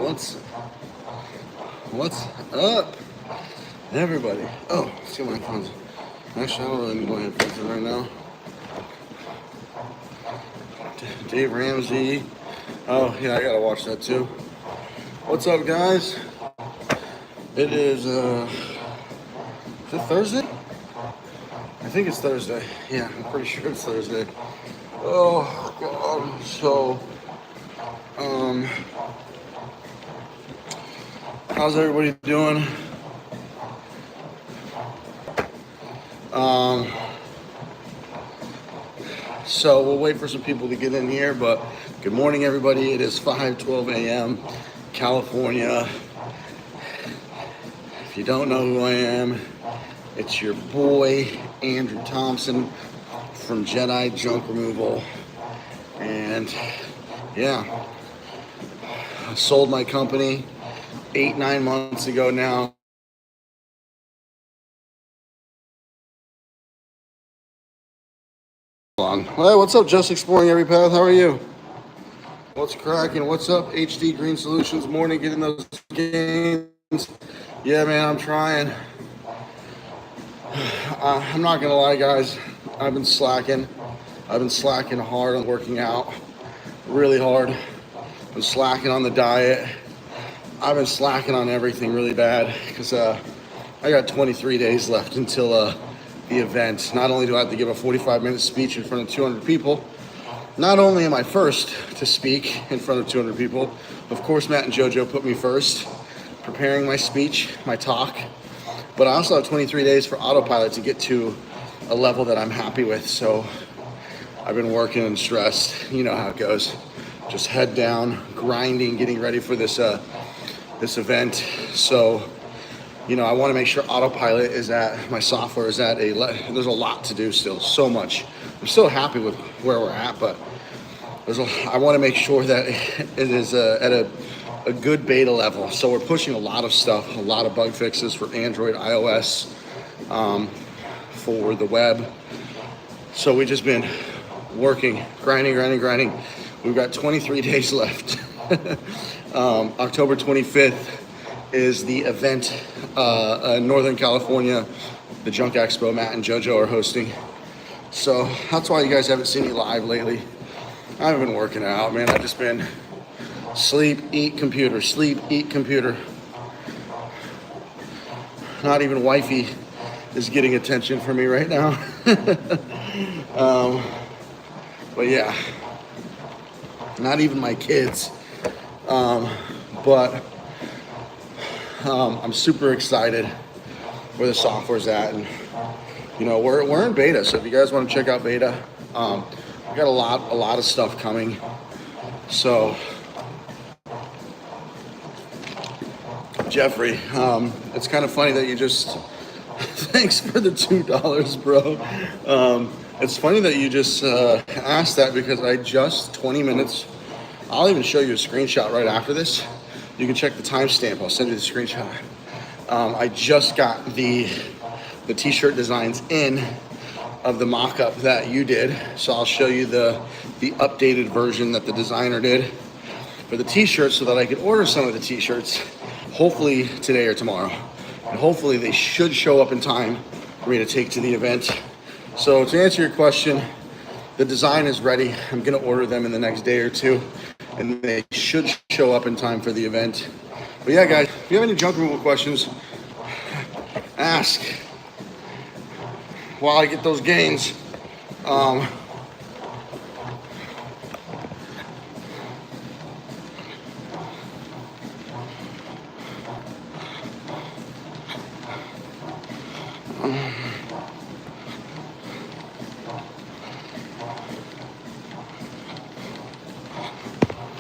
What's up, everybody? Oh, let's get my headphones. Actually, I don't really need my headphones in right now. Dave Ramsey. Oh, yeah, I gotta watch that too. What's up, guys? It is it Thursday? I think it's Thursday. Yeah, I'm pretty sure it's Thursday. Oh, God. So, how's everybody doing? So we'll wait for some people to get in here, but good morning, everybody. It is 5:12 a.m. California. If you don't know who I am, it's your boy, Andrew Thompson from Jedi Junk Removal. And yeah, I sold my company 8-9 months ago now. Hey, what's up, Just Exploring Every Path? How are you? What's cracking? What's up, HD Green Solutions? Morning, getting those gains. Yeah, man, I'm trying. I'm not gonna lie, guys. I've been slacking. I've been slacking hard on working out, really hard. I've been slacking on the diet. I've been slacking on everything really bad because I got 23 days left until the event. Not only do I have to give a 45-minute speech in front of 200 people, not only am I first to speak in front of 200 people, of course Matt and JoJo put me first, preparing my speech, my talk, but I also have 23 days for autopilot to get to a level that I'm happy with. So I've been working and stressed. You know how it goes. Just head down, grinding, getting ready for this event. So, you know, I want to make sure autopilot is at, my software is at there's a lot to do still, so much. I'm still happy with where we're at, but I want to make sure that it is at a good beta level. So we're pushing a lot of stuff, a lot of bug fixes for Android, iOS, for the web. So we've just been working, grinding. We've got 23 days left. October 25th is the event in Northern California, the Junk Expo. Matt and JoJo are hosting. So that's why you guys haven't seen me live lately. I haven't been working out, man. I've just been sleep, eat, computer, sleep, eat, computer. Not even wifey is getting attention from me right now. But yeah, not even my kids. But I'm super excited where the software's at, and you know we're in beta. So if you guys want to check out beta, we got a lot of stuff coming. So Jeffrey, it's kind of funny that you just thanks for the $2, bro. It's funny that you just asked that because I just 20 minutes. I'll even show you a screenshot right after this. You can check the timestamp. I'll send you the screenshot. I just got the t-shirt designs in of the mock-up that you did. So I'll show you the updated version that the designer did for the t-shirts so that I can order some of the t-shirts, hopefully today or tomorrow. And hopefully they should show up in time for me to take to the event. So to answer your question, the design is ready. I'm gonna order them in the next day or two, and they should show up in time for the event. But yeah, guys, if you have any junk removal questions, ask while I get those gains.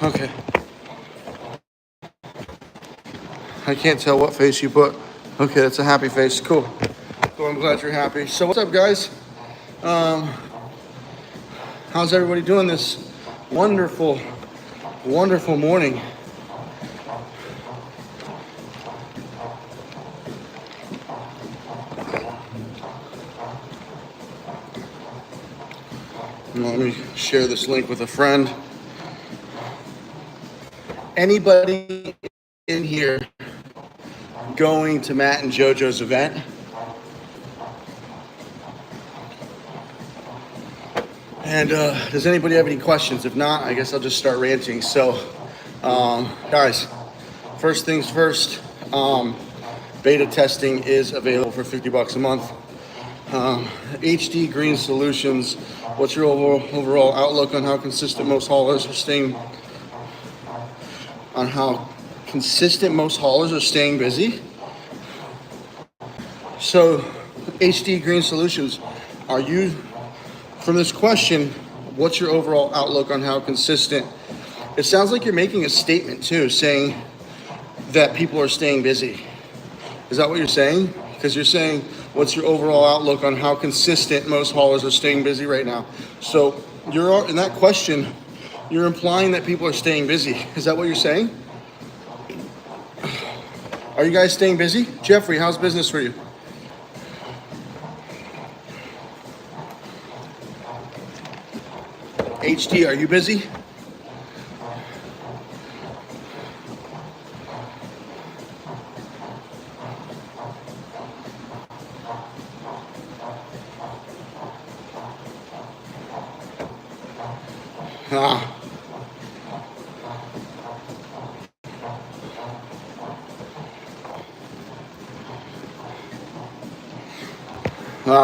Okay. I can't tell what face you put. Okay, that's a happy face. Cool. I'm glad you're happy. So what's up, guys? How's everybody doing this wonderful morning? Let me share this link with a friend. Anybody in here going to Matt and JoJo's event. And does anybody have any questions? If not, I guess I'll just start ranting. So, guys, first things first, beta testing is available for $50 a month. HD Green Solutions, what's your overall outlook on how consistent most haulers are staying busy? So, HD Green Solutions, are you, from this question, what's your overall outlook on how consistent? It sounds like you're making a statement too, saying that people are staying busy. Is that what you're saying? Because you're saying, what's your overall outlook on how consistent most haulers are staying busy right now? So you're, in that question, you're implying that people are staying busy. Is that what you're saying? Are you guys staying busy? Jeffrey, how's business for you? HD, are you busy?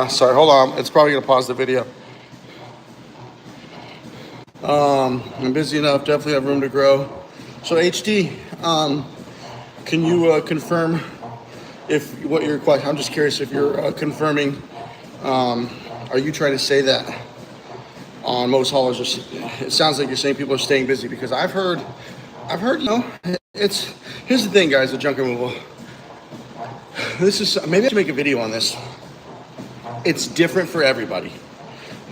Sorry, hold on. It's probably gonna pause the video. I'm busy enough, definitely have room to grow. So HD, can you confirm if what your question, I'm just curious if you're confirming, are you trying to say that on most haulers, it sounds like you're saying people are staying busy, because I've heard, you know, here's the thing, guys, with junk removal. This is, maybe I should make a video on this. It's different for everybody.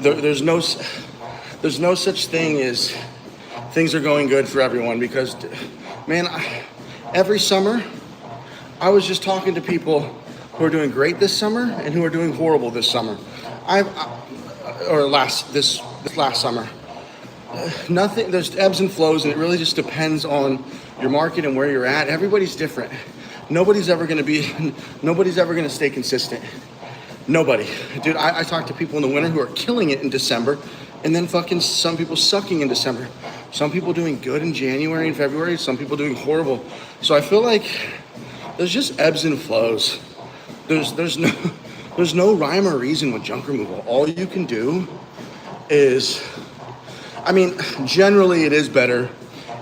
There's no such thing as things are going good for everyone, because, man, every summer, I was just talking to people who are doing great this summer and who are doing horrible this summer. This last summer. Nothing, there's ebbs and flows, and it really just depends on your market and where you're at. Everybody's different. Nobody's ever gonna stay consistent. Nobody. Dude, I talk to people in the winter who are killing it in December, and then fucking some people sucking in December. Some people doing good in January and February, some people doing horrible. So I feel like there's just ebbs and flows. There's no rhyme or reason with junk removal. All you can do is, I mean, generally it is better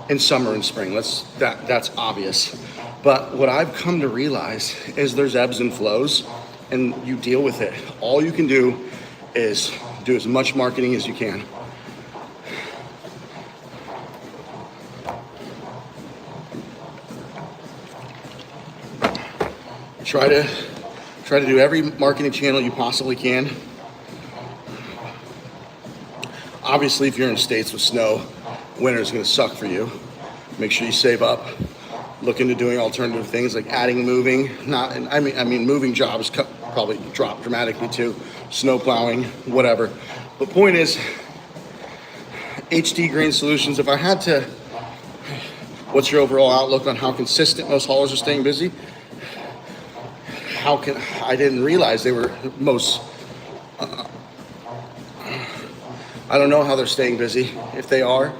in summer and spring. That's obvious. But what I've come to realize is there's ebbs and flows, and you deal with it. All you can do is do as much marketing as you can. Try to do every marketing channel you possibly can. Obviously, if you're in states with snow, winter is going to suck for you. Make sure you save up. Look into doing alternative things like adding moving. Moving jobs probably drop dramatically too. Snow plowing, whatever. But point is, HD Green Solutions, if I had to, what's your overall outlook on how consistent most haulers are staying busy? I didn't realize they were most, I don't know how they're staying busy. If they are,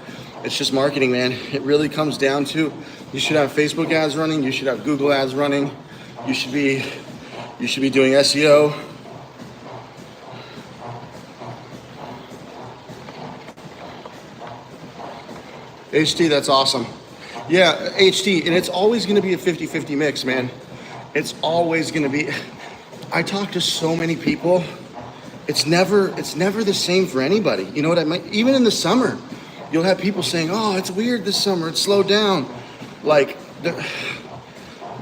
it's just marketing, man. It really comes down to, you should have Facebook ads running, you should have Google ads running, you should be doing SEO. HD, that's awesome. Yeah, HD, and it's always gonna be a 50-50 mix, man. It's always gonna be, I talk to so many people, it's never the same for anybody. You know what I mean? Even in the summer, you'll have people saying, oh, it's weird this summer, it's slowed down. Like, the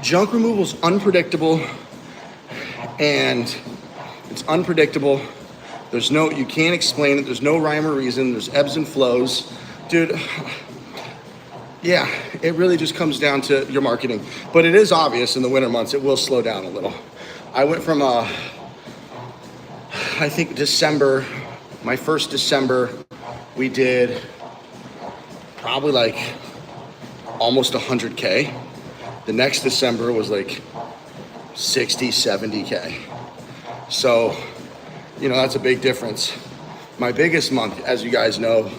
junk removal is unpredictable, and it's unpredictable. You can't explain it, there's no rhyme or reason, there's ebbs and flows. Dude, yeah, it really just comes down to your marketing. But it is obvious in the winter months, it will slow down a little. I went from, I think December, my first December, we did probably like almost 100K. The next December was like 60, 70K. So, you know, that's a big difference. My biggest month, as you guys know,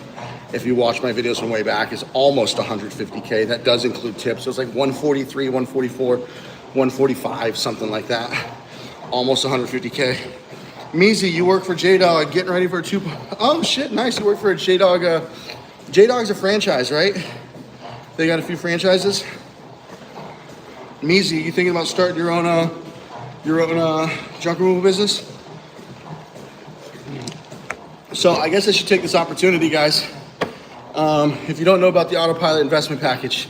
if you watch my videos from way back, is almost 150K. That does include tips. So it's like 143, 144, 145, something like that. Almost 150K. Meezy, you work for J-Dog, getting ready for a oh shit, nice. You work for a J-Dog. J-Dog's a franchise, right? They got a few franchises. Meezy, you thinking about starting your own junk removal business? So I guess I should take this opportunity, guys. If you don't know about the autopilot investment package,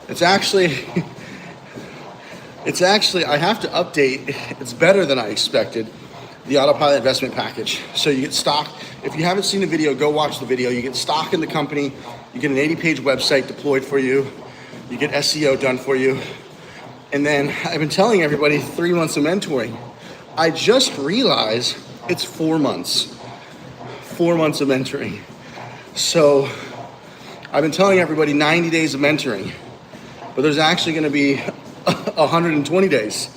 it's actually, I have to update. It's better than I expected, the autopilot investment package. So you get stock. If you haven't seen the video, go watch the video. You get stock in the company. You get an 80-page website deployed for you. You get SEO done for you. And then I've been telling everybody 3 months of mentoring. I just realized it's 4 months. 4 months of mentoring. So I've been telling everybody 90 days of mentoring, but there's actually going to be 120 days.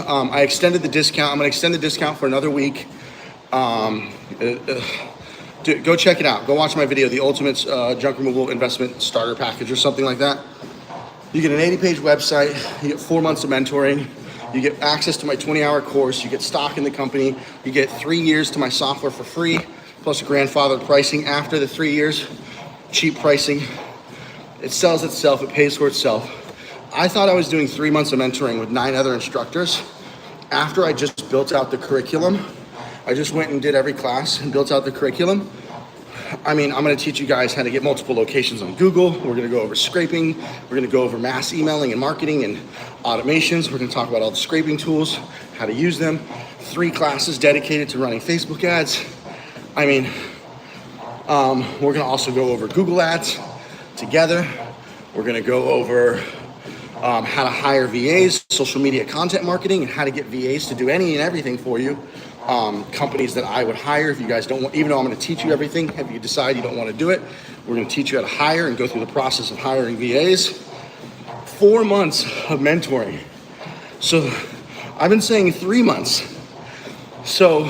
I extended the discount. I'm going to extend the discount for another week. Go check it out. Go watch my video, the Ultimate Junk Removal Investment Starter Package or something like that. You get an 80-page website. You get 4 months of mentoring. You get access to my 20-hour course. You get stock in the company. You get 3 years to my software for free, plus grandfathered pricing after the 3 years. Cheap pricing. It sells itself. It pays for itself. I thought I was doing 3 months of mentoring with 9 other instructors. After I just built out the curriculum, I just went and did every class and built out the curriculum. I mean, I'm going to teach you guys how to get multiple locations on Google. We're going to go over scraping. We're going to go over mass emailing and marketing and automations. We're going to talk about all the scraping tools, how to use them. 3 classes dedicated to running Facebook ads. I mean, we're going to also go over Google ads together. We're going to go over how to hire VAs, social media content marketing, and how to get VAs to do any and everything for you. Companies that I would hire if you guys don't want, even though I'm going to teach you everything, if you decide you don't want to do it, we're going to teach you how to hire and go through the process of hiring VAs. 4 months of mentoring. So I've been saying 3 months. So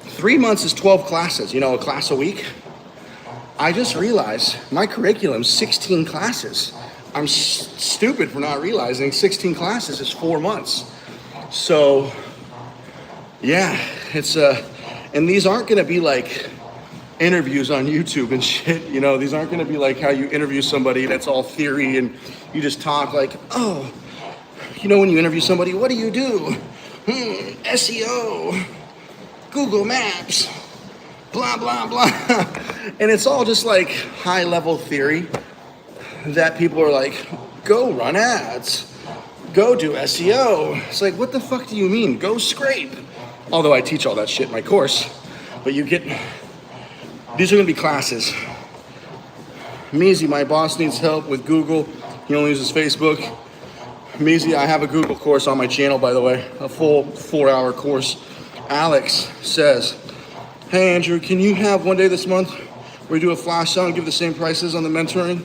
3 months is 12 classes, a class a week. I just realized my curriculum's 16 classes. I'm stupid for not realizing 16 classes is 4 months. So yeah, it's and these aren't going to be like interviews on YouTube and shit. These aren't going to be like how you interview somebody that's all theory and you just talk like, oh, when you interview somebody, what do you do? SEO, Google Maps, blah, blah, blah. And it's all just like high level theory that people are like, go run ads, go do SEO. It's like, what the fuck do you mean? Go scrape. Although I teach all that shit in my course, but these are gonna be classes. Meezy, my boss needs help with Google. He only uses Facebook. Meezy, I have a Google course on my channel, by the way, a full 4-hour course. Alex says, hey Andrew, can you have one day this month where we do a flash sale and give the same prices on the mentoring?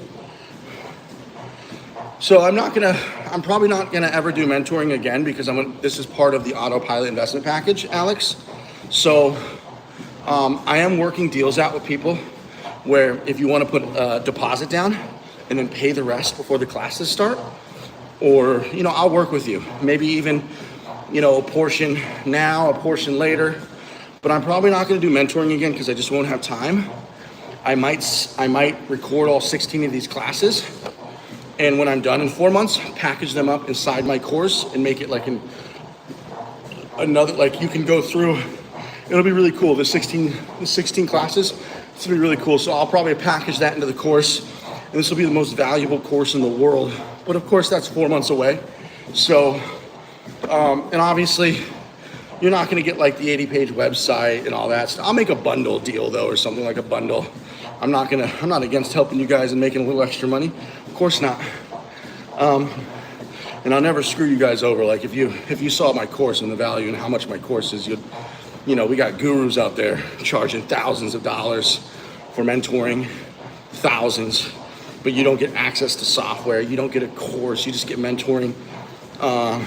So I'm probably not gonna ever do mentoring again because this is part of the autopilot investment package, Alex. So I am working deals out with people where if you want to put a deposit down and then pay the rest before the classes start, or I'll work with you. Maybe even a portion now, a portion later. But I'm probably not gonna do mentoring again because I just won't have time. I might record all 16 of these classes. And when I'm done in 4 months, package them up inside my course and make it like you can go through. It'll be really cool. The 16 classes, it's gonna be really cool. So I'll probably package that into the course, and this will be the most valuable course in the world. But of course, that's 4 months away. So, and obviously, you're not gonna get like the 80-page website and all that stuff. I'll make a bundle deal though, or something like a bundle. I'm not against helping you guys and making a little extra money. Of course not. And I'll never screw you guys over. Like if you saw my course and the value and how much my course is, we got gurus out there charging thousands of dollars for mentoring, thousands. but you don't get access to software. You don't get a course. You just get mentoring.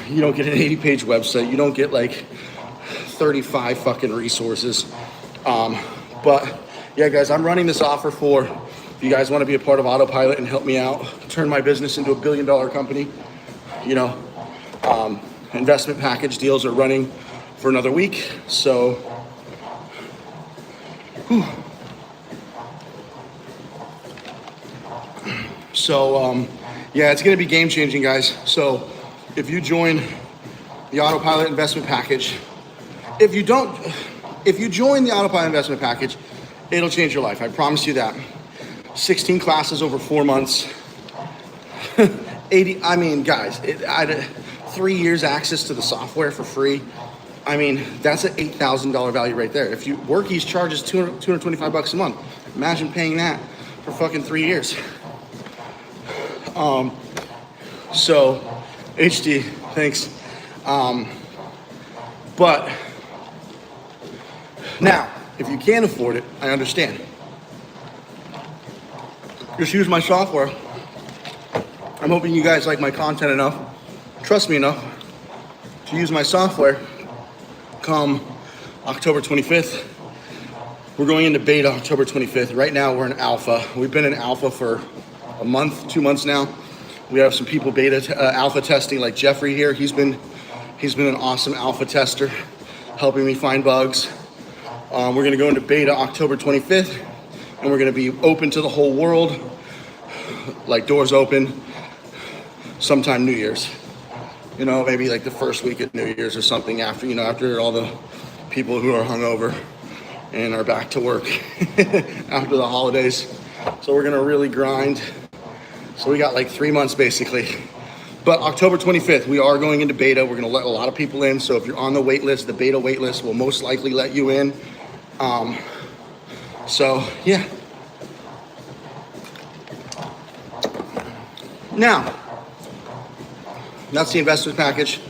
You don't get an 80-page website. You don't get like 35 fucking resources. But yeah, guys, I'm running this offer for, if you guys want to be a part of Autopilot and help me out, turn my business into $1 billion company, you know, investment package deals are running for another week. So, whew. Yeah, it's going to be game changing, guys. So if you join the Autopilot investment package, if you join the Autopilot investment package, it'll change your life. I promise you that. 16 classes over 4 months. 80, I mean, guys, 3 years access to the software for free. I mean, that's an $8,000 value right there. If you Workies charges $225 a month. Imagine paying that for fucking 3 years. So HD, thanks. But now, if you can't afford it, I understand. Just use my software. I'm hoping you guys like my content enough, trust me enough, to use my software come October 25th. We're going into beta October 25th. Right now we're in alpha. We've been in alpha for a month, 2 months now. We have some people alpha testing, like Jeffrey here. He's been an awesome alpha tester, helping me find bugs. We're gonna go into beta October 25th, and we're gonna be open to the whole world, like doors open sometime New Year's. You know, maybe like the first week of New Year's or something, after all the people who are hungover and are back to work after the holidays. So we're gonna really grind. So we got like 3 months basically. But October 25th, we are going into beta. We're gonna let a lot of people in. So if you're on the wait list, the beta wait list will most likely let you in. So yeah. Now, that's the investment package.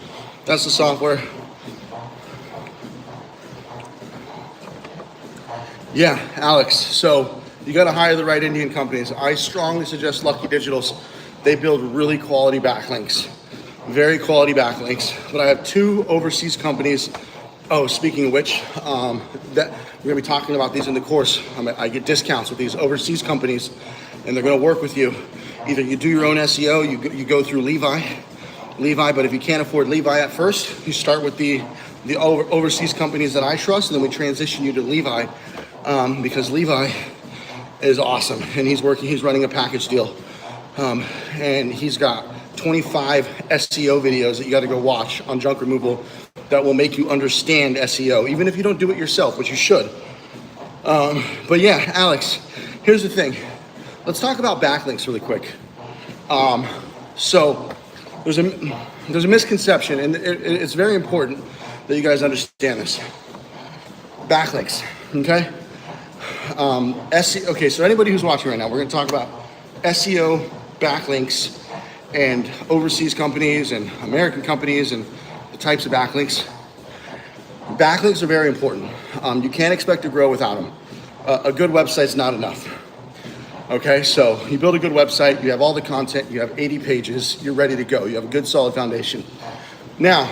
That's the software. Yeah, Alex, so you gotta hire the right Indian companies. I strongly suggest Lucky Digital's. They build really quality backlinks, very quality backlinks. But I have 2 overseas companies. Oh, speaking of which, that we're gonna be talking about these in the course. I get discounts with these overseas companies, and they're gonna work with you. Either you do your own SEO, you go through Levi, but if you can't afford Levi at first, you start with the overseas companies that I trust, and then we transition you to Levi, because Levi is awesome, and he's running a package deal, and he's got 25 SEO videos that you got to go watch on junk removal that will make you understand SEO, even if you don't do it yourself, which you should. But yeah, Alex, here's the thing. Let's talk about backlinks really quick. So there's a misconception, and it's very important that you guys understand this. Backlinks, okay? SEO, okay, so anybody who's watching right now, we're gonna talk about SEO, backlinks, and overseas companies and American companies and the types of backlinks. Backlinks are very important. You can't expect to grow without them. A good website's not enough. Okay, so you build a good website, you have all the content, you have 80 pages, you're ready to go. You have a good solid foundation. Now,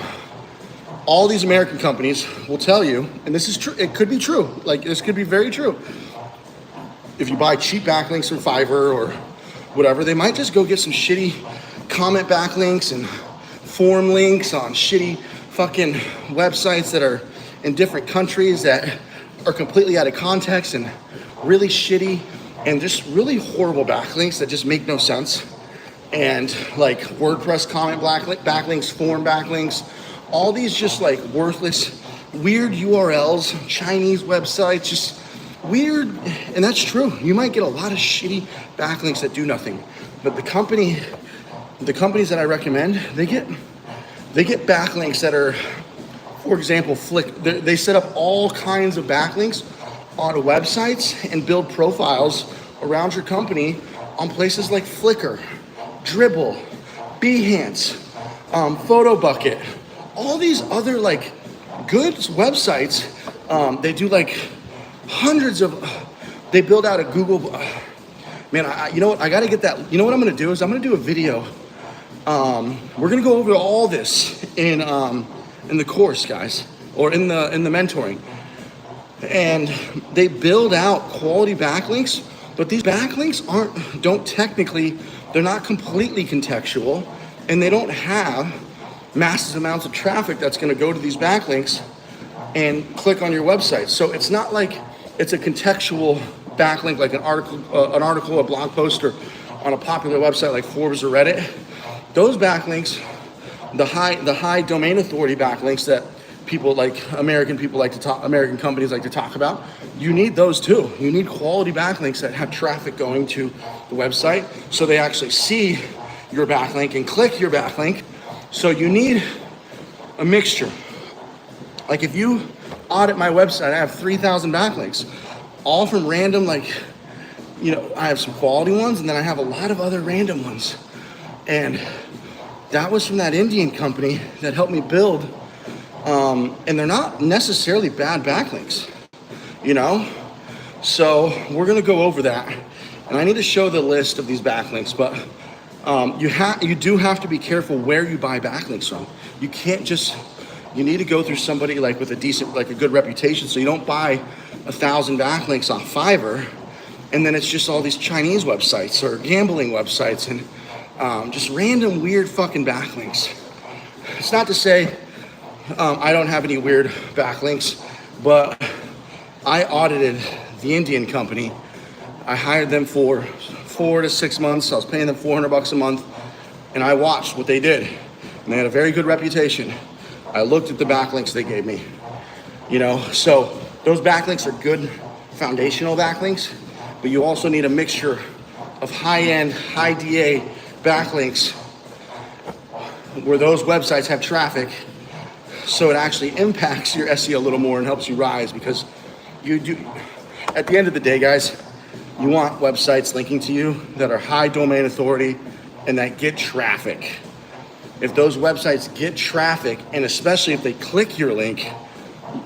all these American companies will tell you, and this is true, it could be true, like this could be very true. If you buy cheap backlinks from Fiverr or whatever, they might just go get some shitty comment backlinks and form links on shitty fucking websites that are in different countries that are completely out of context and really shitty and just really horrible backlinks that just make no sense. And like WordPress comment backlinks, form backlinks, all these just like worthless, weird URLs, Chinese websites, just weird. And that's true. You might get a lot of shitty backlinks that do nothing. But the companies that I recommend, they get backlinks that are, for example, they set up all kinds of backlinks on websites and build profiles around your company on places like Flickr, Dribbble, Behance, PhotoBucket, all these other like good websites. They do like hundreds of, they build out a Google Man, you know what? I got to get that. You know what I'm going to do is I'm going to do a video. We're going to go over all this in the course, guys, or in the mentoring. And they build out quality backlinks, but these backlinks they're not completely contextual, and they don't have massive amounts of traffic that's going to go to these backlinks and click on your website. So it's not like it's a contextual backlink like an article, a blog post, or on a popular website like Forbes or Reddit. Those backlinks, the high domain authority backlinks that American companies like to talk about, you need those too. You need quality backlinks that have traffic going to the website so they actually see your backlink and click your backlink. So you need a mixture. Like if you audit my website, I have 3,000 backlinks, all from random, I have some quality ones, and then I have a lot of other random ones. And that was from that Indian company that helped me build. And they're not necessarily bad backlinks, So we're gonna go over that. And I need to show the list of these backlinks, but you do have to be careful where you buy backlinks from. You need to go through somebody with a good reputation, so you don't buy 1,000 backlinks on Fiverr, and then it's just all these Chinese websites or gambling websites and just random weird fucking backlinks. It's not to say I don't have any weird backlinks, but I audited the Indian company. I hired them for 4 to 6 months. I was paying them $400 a month, and I watched what they did. And they had a very good reputation. I looked at the backlinks they gave me, So those backlinks are good foundational backlinks, but you also need a mixture of high-end, high DA backlinks where those websites have traffic, so it actually impacts your SEO a little more and helps you rise, because at the end of the day, guys, you want websites linking to you that are high domain authority and that get traffic. If those websites get traffic, and especially if they click your link,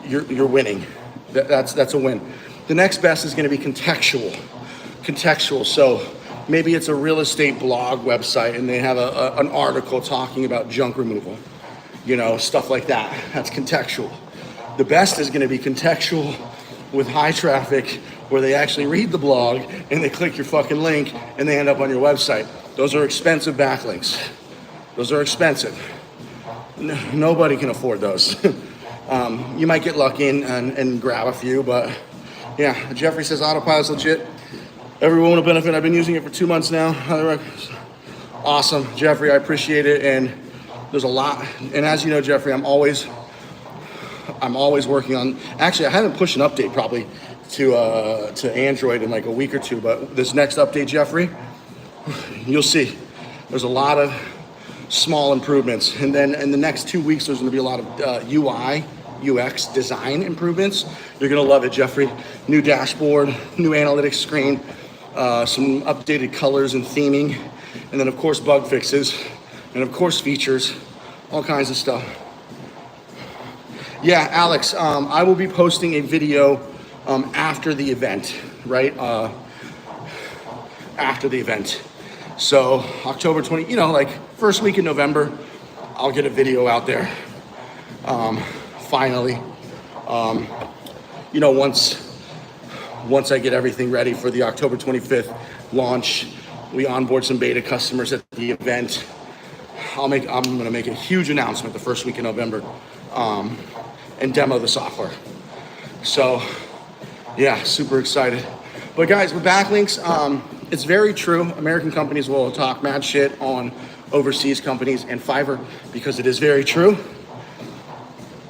you're winning. That's a win. The next best is going to be contextual. So maybe it's a real estate blog website and they have an article talking about junk removal, stuff like that. That's contextual. The best is going to be contextual with high traffic, where they actually read the blog and they click your fucking link and they end up on your website. Those are expensive backlinks. Those are expensive. Nobody can afford those. You might get lucky and grab a few, but yeah, Jeffrey says Autopilot's legit. Everyone will benefit. I've been using it for 2 months now. Awesome, Jeffrey, I appreciate it. And there's a lot. And as you know, Jeffrey, I'm always working on, actually, I haven't pushed an update probably to Android in like a week or two, but this next update, Jeffrey, you'll see there's a lot of small improvements. And then in the next 2 weeks, there's gonna be a lot of UI, UX design improvements. You're gonna love it, Jeffrey. New dashboard, new analytics screen, some updated colors and theming, and then of course bug fixes, and of course features, all kinds of stuff. Yeah, Alex, I will be posting a video after the event, right? After the event. So October 20, first week in November, I'll get a video out there. Finally, once I get everything ready for the October 25th launch, we onboard some beta customers at the event. I'm gonna make a huge announcement the first week in November, and demo the software. So yeah, super excited. But guys, with backlinks, it's very true. American companies will talk mad shit on overseas companies and Fiverr because it is very true.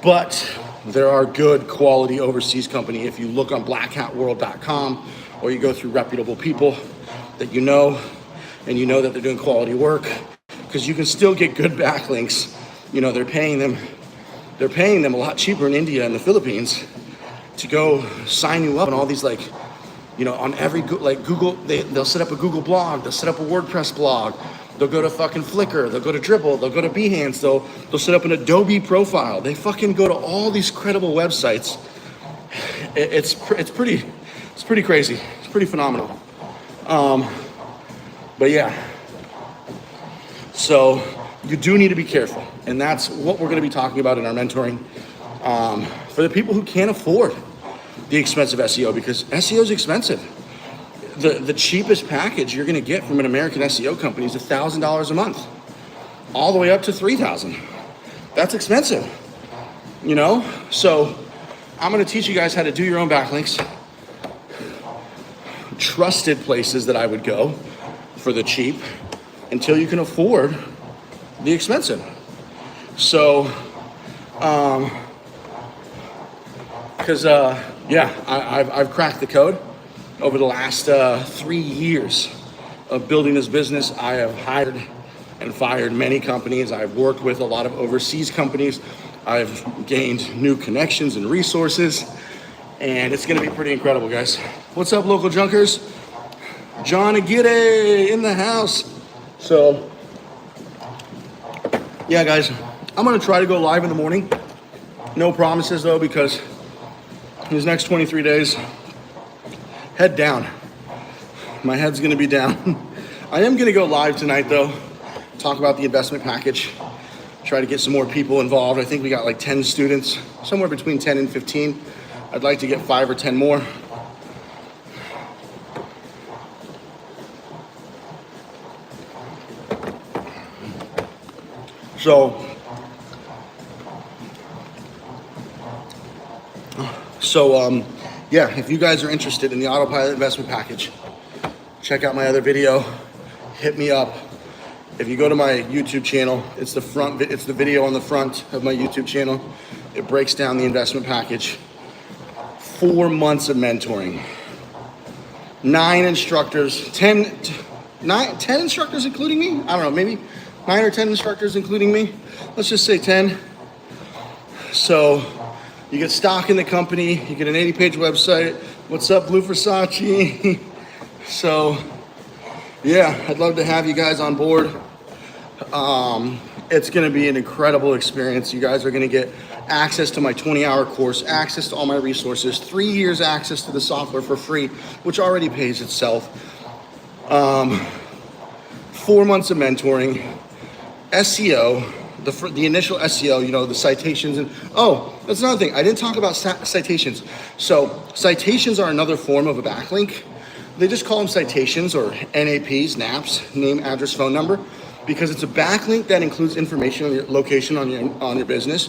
But there are good quality overseas companies. If you look on blackhatworld.com or you go through reputable people that you know, and you know that they're doing quality work, because you can still get good backlinks. They're paying them a lot cheaper in India and the Philippines to go sign you up on all these on every Google, they'll set up a Google blog, they'll set up a WordPress blog, they'll go to fucking Flickr, they'll go to Dribble, they'll go to Behance, they'll set up an Adobe profile. They fucking go to all these credible websites. It's pretty crazy. It's pretty phenomenal. But yeah, so you do need to be careful. And that's what we're gonna be talking about in our mentoring for the people who can't afford the expensive SEO, because SEO is expensive. The cheapest package you're gonna get from an American SEO company is $1,000 a month, all the way up to $3,000. That's expensive, you know? So I'm gonna teach you guys how to do your own backlinks, trusted places that I would go for the cheap until you can afford the expensive. So, yeah, I've cracked the code over the last 3 years of building this business. I have hired and fired many companies. I've worked with a lot of overseas companies. I've gained new connections and resources, and it's gonna be pretty incredible, guys. What's up, local junkers? John Aguirre in the house. So, yeah, guys, I'm gonna try to go live in the morning. No promises though, because these next 23 days, head down. My head's gonna be down. I am gonna go live tonight though, talk about the investment package, try to get some more people involved. I think we got like 10 students, somewhere between 10 and 15. I'd like to get 5 or 10 more. So, yeah, if you guys are interested in the autopilot investment package, check out my other video, hit me up. If you go to my YouTube channel, it's the video on the front of my YouTube channel. It breaks down the investment package. 4 months of mentoring, 9 instructors, 10 instructors including me? I don't know, maybe 9 or 10 instructors including me. Let's just say 10. So you get stock in the company, you get an 80-page website. What's up, Blue Versace? So yeah, I'd love to have you guys on board. It's gonna be an incredible experience. You guys are gonna get access to my 20-hour course, access to all my resources, 3 years access to the software for free, which already pays itself. 4 months of mentoring, SEO, the initial SEO, you know, the citations, and oh, that's another thing. I didn't talk about citations. So citations are another form of a backlink. They just call them citations, or NAPs, NAPs, name, address, phone number, because it's a backlink that includes information on your location on your business,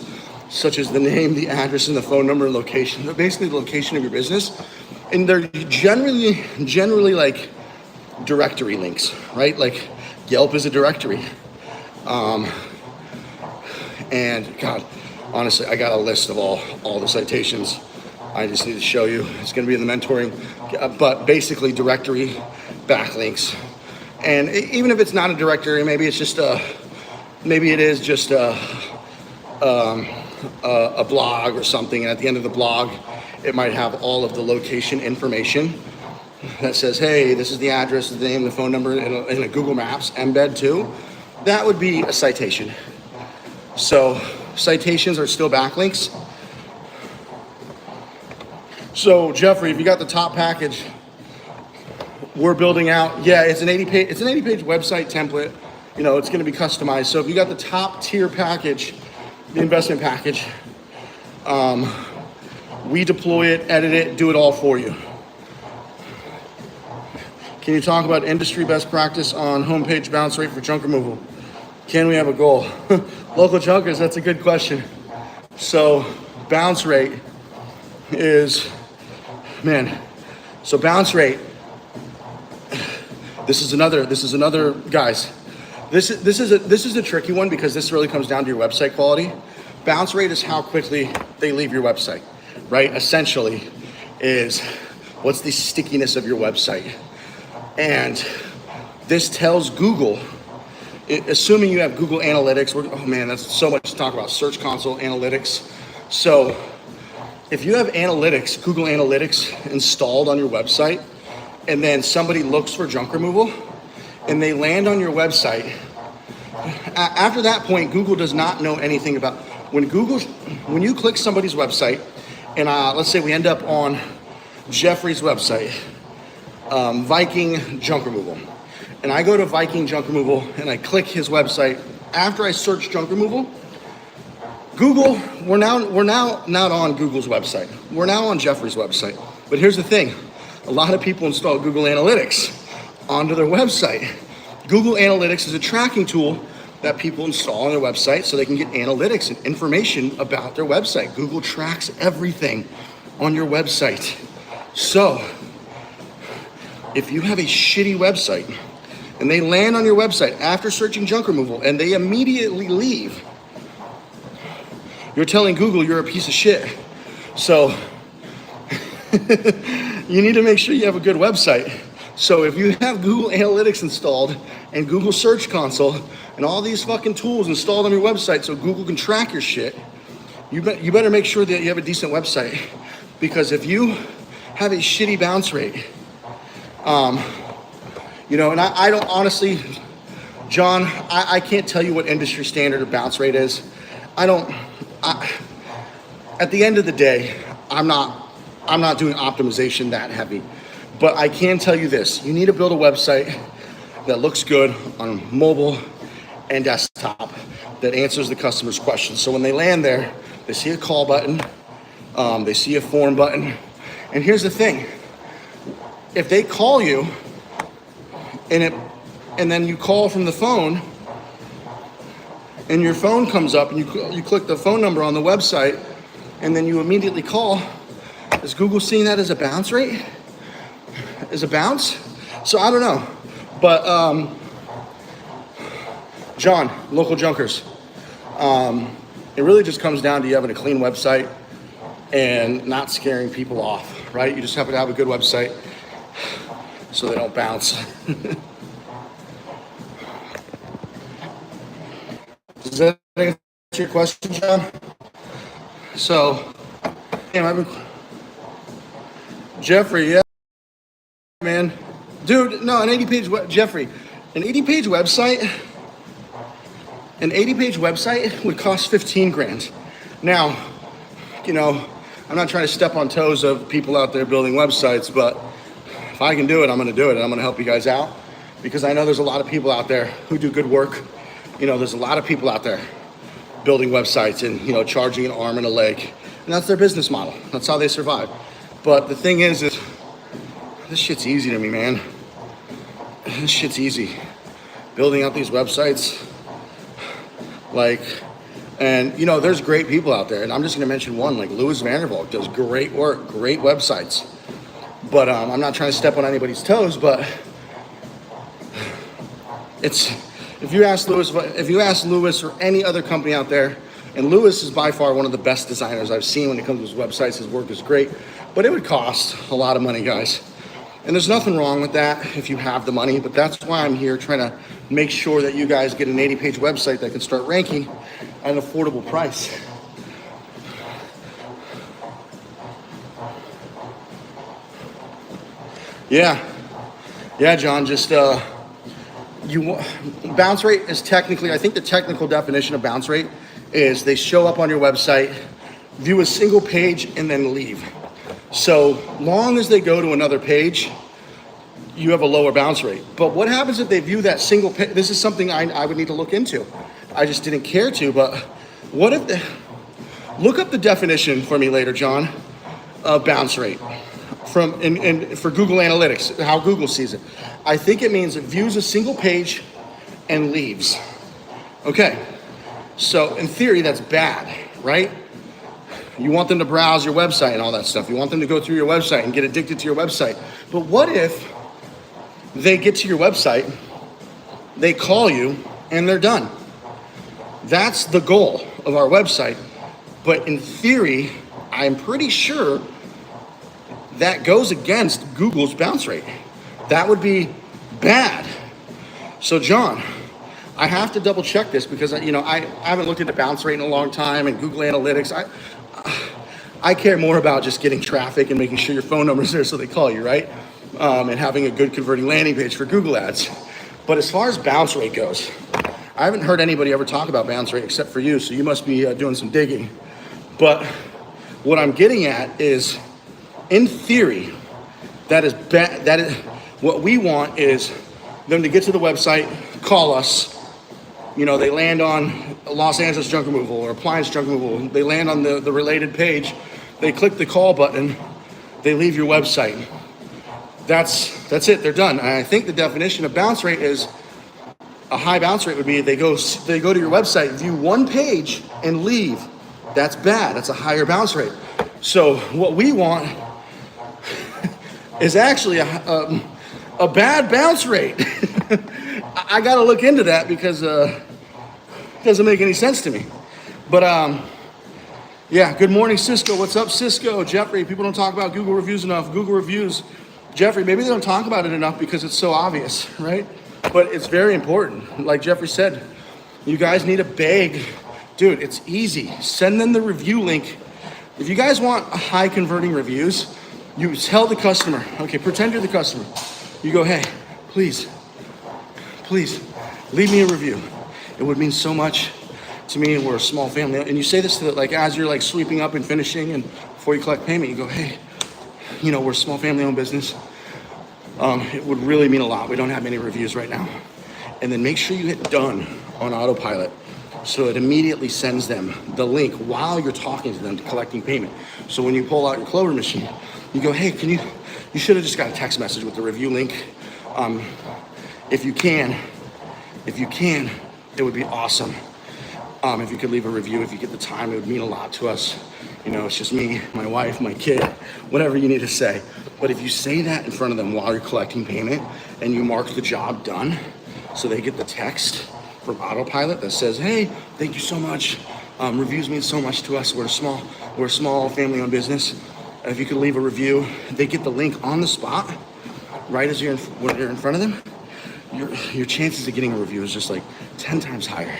such as the name, the address, and the phone number and location. They're basically the location of your business, and they're generally like directory links, right? Like Yelp is a directory. And God, honestly, I got a list of all the citations. I just need to show you. It's going to be in the mentoring, but basically directory backlinks. And even if it's not a directory, maybe it's just a blog or something. And at the end of the blog, it might have all of the location information that says, hey, this is the address, the name, the phone number, in a Google Maps embed too. That would be a citation. So citations are still backlinks. So Jeffrey, if you got the top package, we're building out. Yeah, it's an 80-page website template. You know, it's going to be customized. So if you got the top tier package, the investment package, we deploy it, edit it, do it all for you. Can you talk about industry best practice on homepage bounce rate for junk removal? Can we have a goal? Local junkers, that's a good question. So bounce rate is, so bounce rate, this is another guys, this is a tricky one, because this really comes down to your website quality. Bounce rate is how quickly they leave your website, right? Essentially is what's the stickiness of your website. And this tells Google, assuming you have Google Analytics, oh man, that's so much to talk about, Search Console Analytics. So if you have analytics, Google Analytics installed on your website, and then somebody looks for junk removal and they land on your website, after that point, Google does not know anything about, when you click somebody's website, and let's say we end up on Jeffrey's website, Viking junk removal, and I go to Viking Junk Removal and I click his website, after I search junk removal, Google, we're now not on Google's website. We're now on Jeffrey's website. But here's the thing, a lot of people install Google Analytics onto their website. Google Analytics is a tracking tool that people install on their website so they can get analytics and information about their website. Google tracks everything on your website. So if you have a shitty website and they land on your website after searching junk removal and they immediately leave, you're telling Google you're a piece of shit. So you need to make sure you have a good website. So if you have Google Analytics installed and Google Search Console and all these fucking tools installed on your website so Google can track your shit, you better make sure that you have a decent website. Because if you have a shitty bounce rate, you know, and I don't honestly, John, I can't tell you what industry standard of bounce rate is. At the end of the day, I'm not doing optimization that heavy. But I can tell you this, you need to build a website that looks good on mobile and desktop that answers the customer's questions. So when they land there, they see a call button, they see a form button. And here's the thing, if they call you and then you call from the phone and your phone comes up and you click the phone number on the website and then you immediately call, is Google seeing that as a bounce rate? As a bounce? So I don't know. But John, local junkers, it really just comes down to you having a clean website and not scaring people off, right? You just have to have a good website so they don't bounce. Does that answer your question, John? So, damn, Jeffrey, yeah, man. Dude, no, an 80-page, Jeffrey, an 80-page website would cost 15 grand. Now, you know, I'm not trying to step on toes of people out there building websites, but if I can do it, I'm gonna do it, and I'm gonna help you guys out because I know there's a lot of people out there who do good work. You know, there's a lot of people out there building websites and, you know, charging an arm and a leg, and that's their business model. That's how they survive. But the thing is this shit's easy to me, man. This shit's easy. Building out these websites, like, and you know, there's great people out there, and I'm just gonna mention one, like Louis Vandervalk does great work, great websites. But I'm not trying to step on anybody's toes, but if you ask Louis or any other company out there, and Louis is by far one of the best designers I've seen when it comes to his websites, his work is great, but it would cost a lot of money, guys. And there's nothing wrong with that if you have the money, but that's why I'm here trying to make sure that you guys get an 80-page website that can start ranking at an affordable price. Yeah, John, just bounce rate is technically, I think the technical definition of bounce rate is they show up on your website, view a single page, and then leave. So long as they go to another page, you have a lower bounce rate. But what happens if they view that single page? This is something I would need to look into. I just didn't care to, but what if look up the definition for me later, John, of bounce rate for Google Analytics, how Google sees it. I think it means it views a single page and leaves. Okay, so in theory, that's bad, right? You want them to browse your website and all that stuff. You want them to go through your website and get addicted to your website. But what if they get to your website, they call you, and they're done? That's the goal of our website. But in theory, I'm pretty sure that goes against Google's bounce rate. That would be bad. So John, I have to double check this because I haven't looked into bounce rate in a long time and Google Analytics. I care more about just getting traffic and making sure your phone number's there so they call you, right? And having a good converting landing page for Google ads. But as far as bounce rate goes, I haven't heard anybody ever talk about bounce rate except for you, so you must be doing some digging. But what I'm getting at is, in theory, that is what we want is them to get to the website, call us. You know, they land on Los Angeles junk removal or appliance junk removal. They land on the related page. They click the call button. They leave your website. That's it. They're done. And I think the definition of bounce rate is a high bounce rate would be they go to your website, view one page, and leave. That's bad. That's a higher bounce rate. So what we want is actually a bad bounce rate. I got to look into that because it doesn't make any sense to me. But yeah, good morning, Cisco. What's up, Cisco? Jeffrey, people don't talk about Google reviews enough. Google reviews, Jeffrey, maybe they don't talk about it enough because it's so obvious, right? But it's very important. Like Jeffrey said, you guys need a bag. Dude, it's easy. Send them the review link. If you guys want high converting reviews, you tell the customer, okay, pretend you're the customer. You go, hey, please, leave me a review. It would mean so much to me. We're a small family. And you say this to like, as you're like sweeping up and finishing and before you collect payment, you go, hey, you know, we're a small family owned business. It would really mean a lot. We don't have many reviews right now. And then make sure you hit done on autopilot. So it immediately sends them the link while you're talking to them to collecting payment. So when you pull out your Clover machine, you go, hey, you should have just got a text message with the review link. If you can, it would be awesome. If you could leave a review, if you get the time, it would mean a lot to us. You know, it's just me, my wife, my kid, whatever you need to say. But if you say that in front of them while you're collecting payment and you mark the job done, so they get the text from autopilot that says, hey, thank you so much. Reviews mean so much to us. We're a small family-owned business. If you could leave a review, they get the link on the spot, right as when you're in front of them. Your chances of getting a review is just like 10 times higher.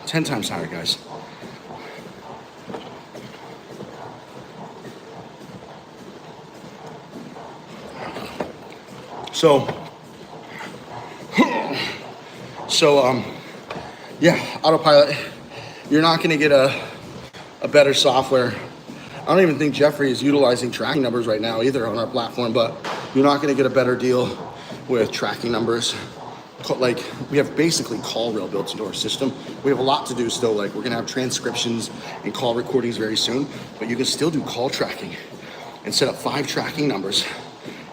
10 times higher, guys. So, yeah, autopilot. You're not going to get a better software. I don't even think Jeffrey is utilizing tracking numbers right now either on our platform, but you're not going to get a better deal with tracking numbers. Like, we have basically call rail built into our system. We have a lot to do still. Like, we're going to have transcriptions and call recordings very soon, but you can still do call tracking and set up 5 tracking numbers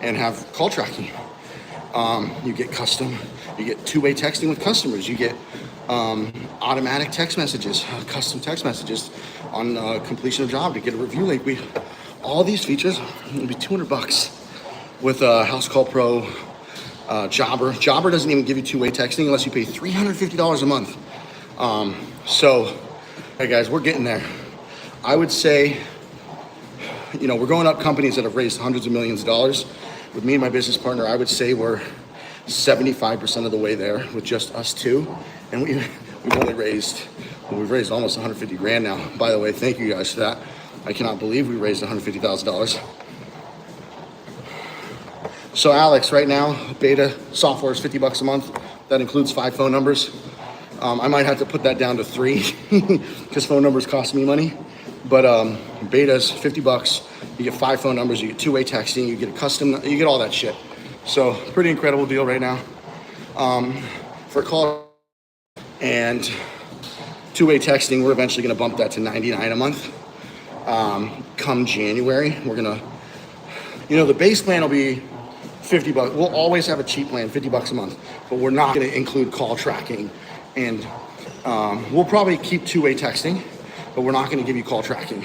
and have call tracking. You get custom, you get two-way texting with customers. You get automatic text messages, custom text messages on completion of job to get a review link. All these features will be $200 with House Call Pro, Jobber. Jobber doesn't even give you two-way texting unless you pay $350 a month. So, hey guys, we're getting there. I would say, you know, we're going up companies that have raised hundreds of millions of dollars. With me and my business partner, I would say we're 75% of the way there with just us two. And we've raised almost 150 grand now. By the way, thank you guys for that. I cannot believe we raised $150,000. So Alex, right now, beta software is $50 a month. That includes 5 phone numbers. I might have to put that down to 3 because phone numbers cost me money. But beta is $50. You get 5 phone numbers, you get two-way texting, you get a custom, you get all that shit. So pretty incredible deal right now. For call and two-way texting, we're eventually gonna bump that to $99 a month. Come January, we're gonna, you know, the base plan will be $50. We'll always have a cheap plan, $50 a month, but we're not gonna include call tracking. And we'll probably keep two-way texting, but we're not gonna give you call tracking.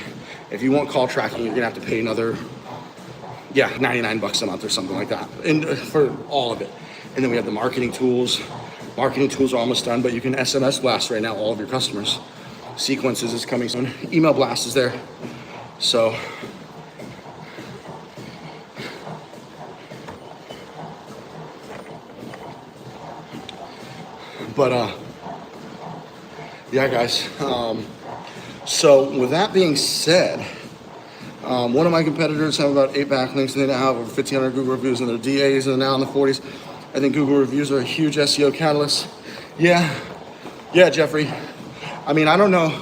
If you want call tracking, you're gonna have to pay another, $99 a month or something like that, and for all of it. And then we have the marketing tools. Marketing tools are almost done, but you can SMS blast right now all of your customers. Sequences is coming soon. Email blast is there. So, but yeah, guys. So with that being said, one of my competitors have about 8 backlinks, and they now have over 1,500 Google reviews, and their DAs are now in the 40s. I think Google reviews are a huge SEO catalyst. Yeah, Jeffrey. I mean, I don't know.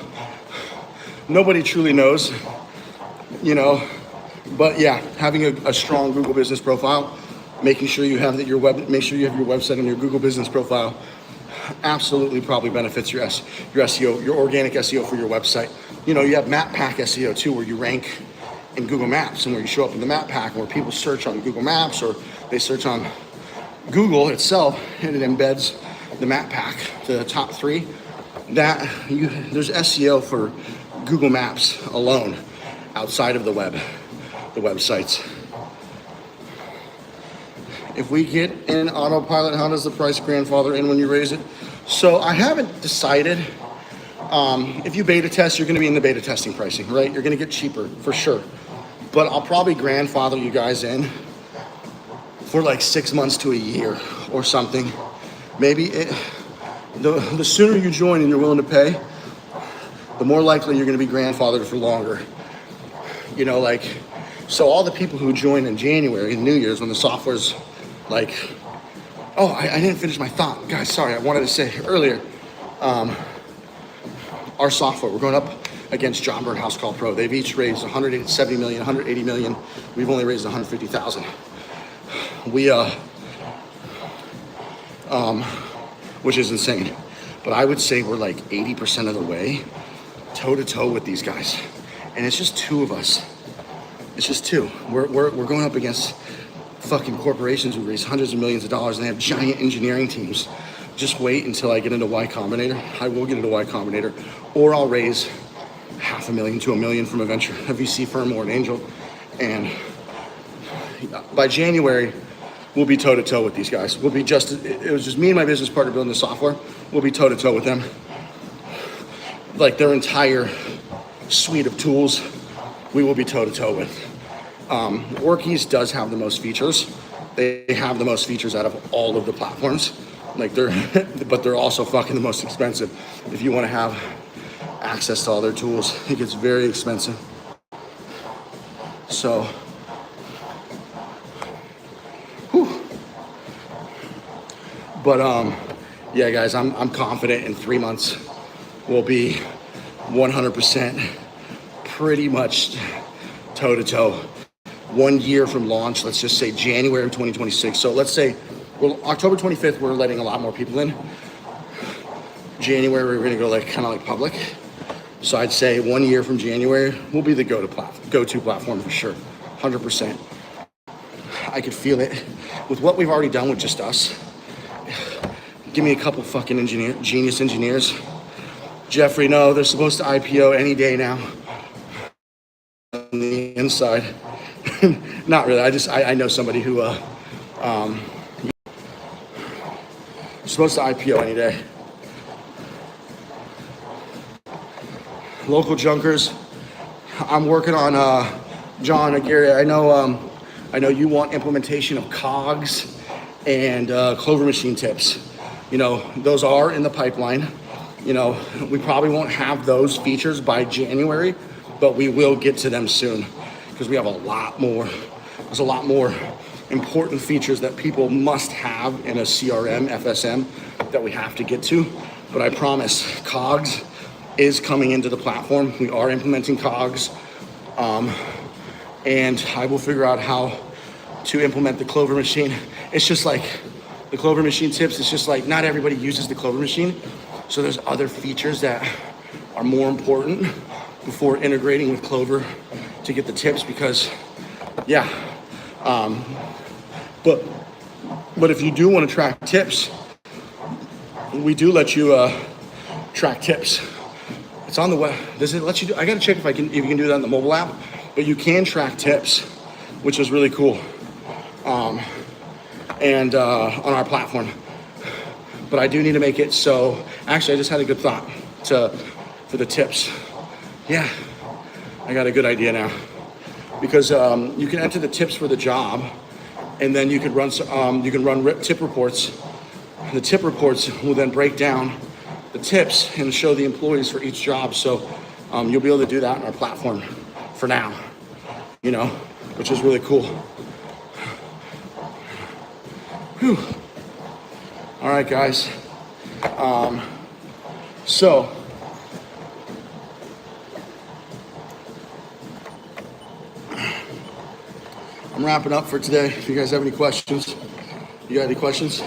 Nobody truly knows, you know. But yeah, having a strong Google business profile making sure you have your website and your Google business profile absolutely probably benefits your SEO, your organic SEO for your website. You know, you have map pack SEO too, where you rank in Google Maps and where you show up in the map pack, where people search on Google Maps or they search on Google itself, and it embeds the map pack to the top 3. There's SEO for Google Maps alone, outside of the websites. If we get in autopilot, how does the price grandfather in when you raise it? So I haven't decided. If you beta test, you're going to be in the beta testing pricing, right? You're going to get cheaper for sure. But I'll probably grandfather you guys in for like 6 months to a year or something. Maybe the sooner you join and you're willing to pay, the more likely you're going to be grandfathered for longer. You know, like, so all the people who join in January, New Year's, when the software's like, oh, I didn't finish my thought. Guys, sorry, I wanted to say earlier, our software, we're going up against John Byrne House Call Pro. They've each raised 170 million, 180 million. We've only raised 150,000. Which is insane. But I would say we're like 80% of the way toe to toe with these guys. And it's just 2 of us. It's just 2. We're going up against fucking corporations who raise hundreds of millions of dollars and they have giant engineering teams. Just wait until I get into Y Combinator. I will get into Y Combinator, or I'll raise $500,000 to $1 million from a VC firm or an angel. And by January, we'll be toe to toe with these guys. It was just me and my business partner building the software. We'll be toe to toe with them. Like their entire suite of tools, we will be toe to toe with. Workies does have the most features. They have the most features out of all of the platforms. Like but they're also fucking the most expensive. If you want to have access to all their tools, it gets very expensive. So, but yeah, guys, I'm confident in 3 months we'll be 100% pretty much toe to toe. 1 year from launch, let's just say January of 2026. So let's say, well, October 25th, we're letting a lot more people in. January, we're gonna go kind of like public. So I'd say 1 year from January, we'll be the go-to platform for sure, 100%. I could feel it with what we've already done with just us. Give me a couple fucking genius engineers. Jeffrey, no, they're supposed to IPO any day now. On the inside. Not really, I know somebody who supposed to IPO any day. Local junkers, I'm working on John and Gary. I know you want implementation of cogs and Clover machine tips. You know, those are in the pipeline. You know, we probably won't have those features by January, but we will get to them soon because we have a lot more. There's a lot more important features that people must have in a CRM, FSM that we have to get to. But I promise, cogs is coming into the platform. We are implementing cogs, and I will figure out how to implement the Clover machine. It's just like the Clover machine tips. It's just like not everybody uses the Clover machine. So there's other features that are more important before integrating with Clover to get the tips because, yeah. But if you do want to track tips, we do let you track tips. It's on the web. Does it let you do? I gotta check if you can do that on the mobile app. But you can track tips, which is really cool. And on our platform. But I do need to make it so. Actually, I just had a good thought for the tips. Yeah, I got a good idea now. Because you can enter the tips for the job, and then you can run tip reports. The tip reports will then break down the tips and show the employees for each job. So you'll be able to do that on our platform for now, you know, which is really cool. Whew. All right, guys. So I'm I'm wrapping up for today. If you guys have any questions, you got any questions?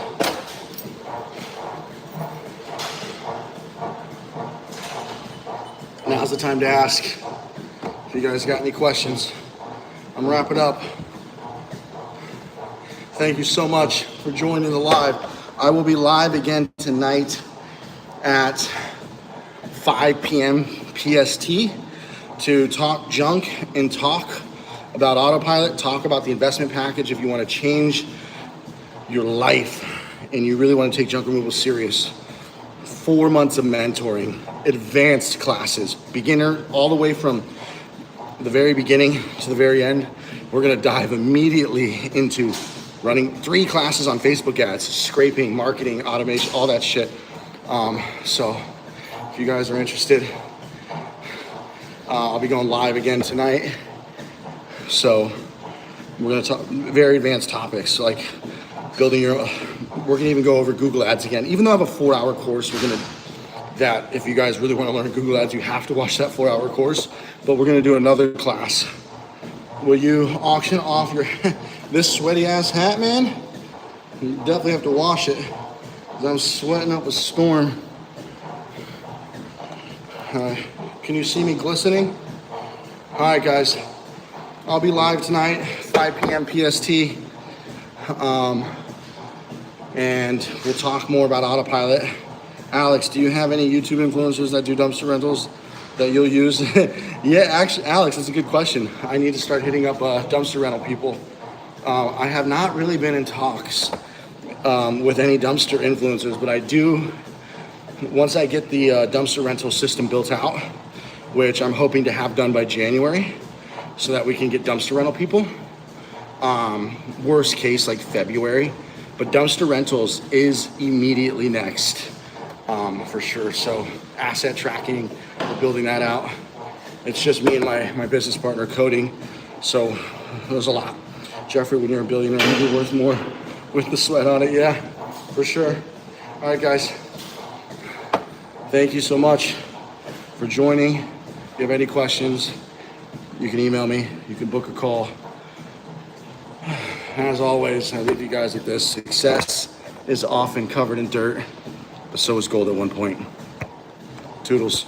Now's the time to ask. If you guys got any questions, I'm wrapping up. Thank you so much for joining the live. I will be live again tonight at 5 p.m. PST to talk junk and talk about autopilot, talk about the investment package if you want to change your life and you really want to take junk removal serious. 4 months of mentoring, advanced classes, beginner, all the way from the very beginning to the very end. We're gonna dive immediately into running 3 classes on Facebook ads, scraping, marketing, automation, all that shit. So if you guys are interested, I'll be going live again tonight. So we're gonna talk very advanced topics like building your, we're gonna even go over Google Ads again. Even though I have a 4-hour course, that if you guys really wanna learn Google Ads, you have to watch that 4-hour course, but we're gonna do another class. Will you auction off your, this sweaty ass hat, man? You definitely have to wash it, because I'm sweating up a storm. Can you see me glistening? All right, guys, I'll be live tonight, 5 p.m. PST. And we'll talk more about autopilot. Alex, do you have any YouTube influencers that do dumpster rentals that you'll use? Yeah, actually, Alex, that's a good question. I need to start hitting up dumpster rental people. I have not really been in talks with any dumpster influencers, but I do, once I get the dumpster rental system built out, which I'm hoping to have done by January, so that we can get dumpster rental people. Worst case, like February. But dumpster rentals is immediately next, for sure. So asset tracking, we're building that out. It's just me and my business partner coding. So there's a lot. Jeffrey, when you're a billionaire, you're worth more with the sweat on it. Yeah, for sure. All right, guys. Thank you so much for joining. If you have any questions, you can email me. You can book a call. As always, I leave you guys with this. Success is often covered in dirt, but so is gold at one point. Toodles.